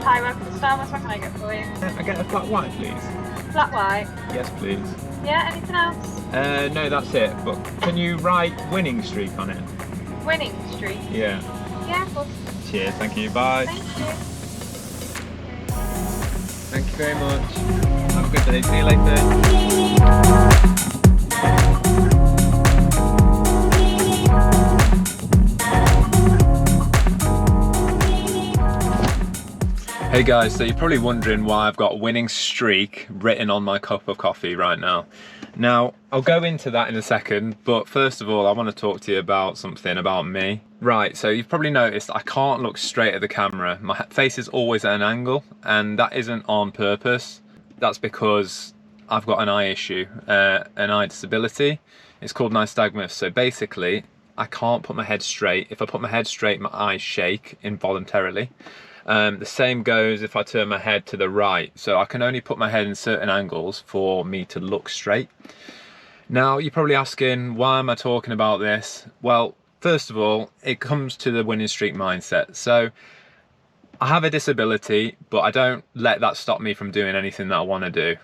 Hi, welcome to Starbucks. What can I get for you? I get a flat white, please. Flat white. Yes, please. Yeah, anything else? No, that's it. But can you write winning streak on it? Winning streak? Yeah. Yeah, of course. Cheers, thank you, bye. Thank you. Thank you very much. Have a good day, see you later. Hey guys, so you're probably wondering why I've got winning streak written on my cup of coffee right now. Now, I'll go into that in a second, but first of all, I want to talk to you about something about me. Right, so you've probably noticed I can't look straight at the camera. My face is always at an angle, and that isn't on purpose. That's because I've got an eye issue, an eye disability. It's called nystagmus. So basically, I can't put my head straight. If I put my head straight, my eyes shake involuntarily. The same goes if I turn my head to the right. So I can only put my head in certain angles for me to look straight. Now, you're probably asking, why am I talking about this? Well, first of all, it comes to the winning streak mindset. So I have a disability, but I don't let that stop me from doing anything that I want to do.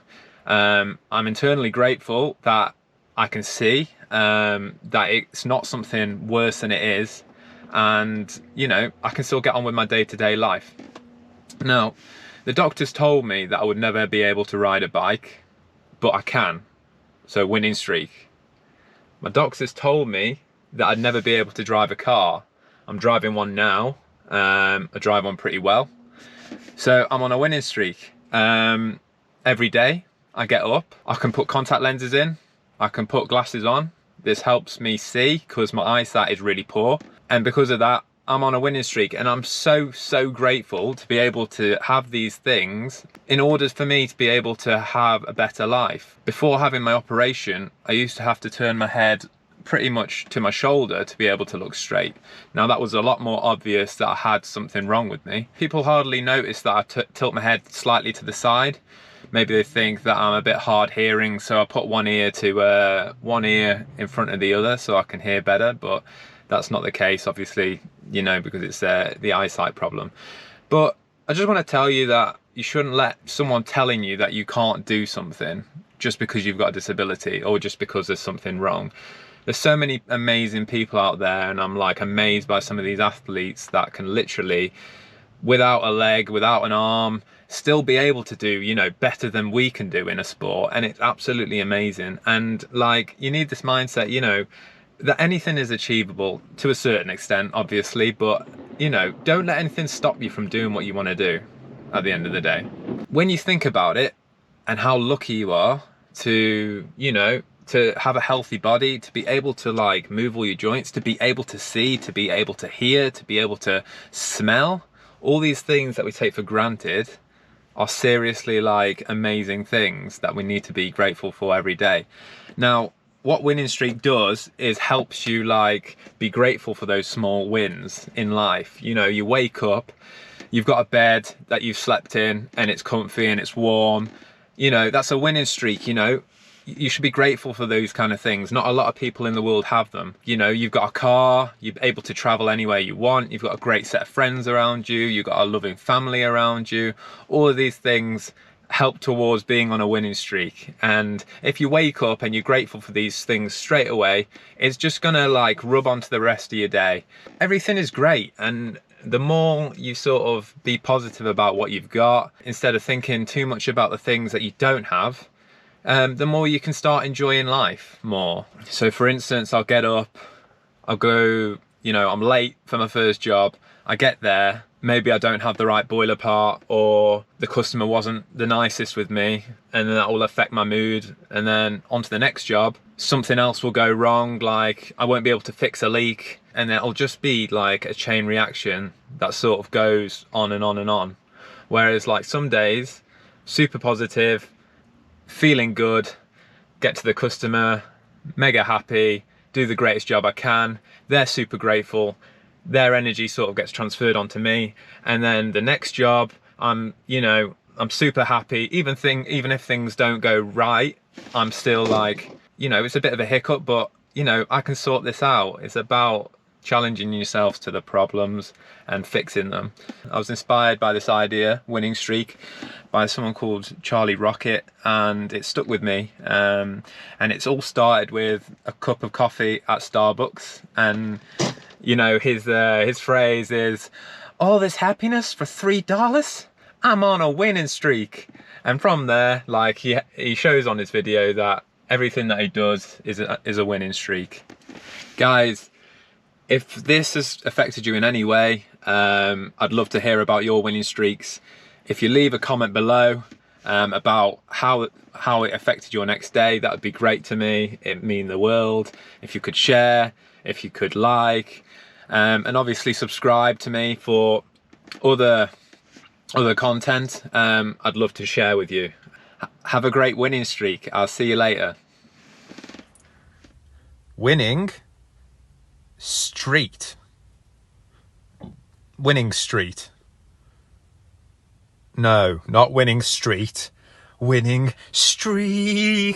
I'm internally grateful that I can see that it's not something worse than it is. And, you know, I can still get on with my day-to-day life. Now, the doctors told me that I would never be able to ride a bike, but I can. So, winning streak. My doctors told me that I'd never be able to drive a car. I'm driving one now. I drive one pretty well. So, I'm on a winning streak. Every day I get up, I can put contact lenses in, I can put glasses on. This helps me see because my eyesight is really poor. And because of that, I'm on a winning streak, and I'm so grateful to be able to have these things in order for me to be able to have a better life. Before having my operation, I used to have to turn my head pretty much to my shoulder to be able to look straight. Now that was a lot more obvious that I had something wrong with me. People hardly notice that I tilt my head slightly to the side. Maybe they think that I'm a bit hard hearing, so I put one ear in front of the other so I can hear better, but that's not the case, obviously, you know, because it's the eyesight problem. But I just want to tell you that you shouldn't let someone telling you that you can't do something just because you've got a disability or just because there's something wrong. There's so many amazing people out there, and I'm like amazed by some of these athletes that can literally, without a leg, without an arm, still be able to do, you know, better than we can do in a sport. And it's absolutely amazing. And like, you need this mindset, you know, that anything is achievable to a certain extent, obviously, but, you know, don't let anything stop you from doing what you want to do at the end of the day. When you think about it and how lucky you are to, you know, to have a healthy body, to be able to like move all your joints, to be able to see, to be able to hear, to be able to smell, all these things that we take for granted are seriously like amazing things that we need to be grateful for every day. Now, what winning streak does is helps you like be grateful for those small wins in life. You know, you wake up, you've got a bed that you've slept in and it's comfy and it's warm. You know, that's a winning streak. You know, you should be grateful for those kind of things. Not a lot of people in the world have them. You know, you've got a car, you're able to travel anywhere you want, you've got a great set of friends around you, you've got a loving family around you. All of these things help towards being on a winning streak. And if you wake up and you're grateful for these things straight away, it's just gonna like rub onto the rest of your day. Everything is great, and the more you sort of be positive about what you've got instead of thinking too much about the things that you don't have, the more you can start enjoying life more. So for instance, I'll get up, I'll go, you know, I'm late for my first job, I get there, maybe I don't have the right boiler part, or the customer wasn't the nicest with me, and then that will affect my mood. And then on to the next job, something else will go wrong, like I won't be able to fix a leak, and it'll just be like a chain reaction that sort of goes on and on and on. Whereas like some days, super positive, feeling good, get to the customer, mega happy, do the greatest job I can, they're super grateful, their energy sort of gets transferred onto me, and then the next job, I'm super happy. Even if things don't go right, I'm still like, you know, it's a bit of a hiccup, but you know, I can sort this out. It's about challenging yourself to the problems and fixing them. I was inspired by this idea, winning streak, by someone called Charlie Rocket, and it stuck with me. And it's all started with a cup of coffee at Starbucks, and you know, his phrase is, "All this happiness for $3? I'm on a winning streak." And from there, like he shows on his video that everything that he does is a winning streak. Guys, if this has affected you in any way, I'd love to hear about your winning streaks. If you leave a comment below about how it affected your next day, that would be great to me. It'd mean the world. If you could share, if you could like, and obviously subscribe to me for other content I'd love to share with you. Have a great winning streak. I'll see you later. Winning street. Winning street. No, not winning street. Winning streak.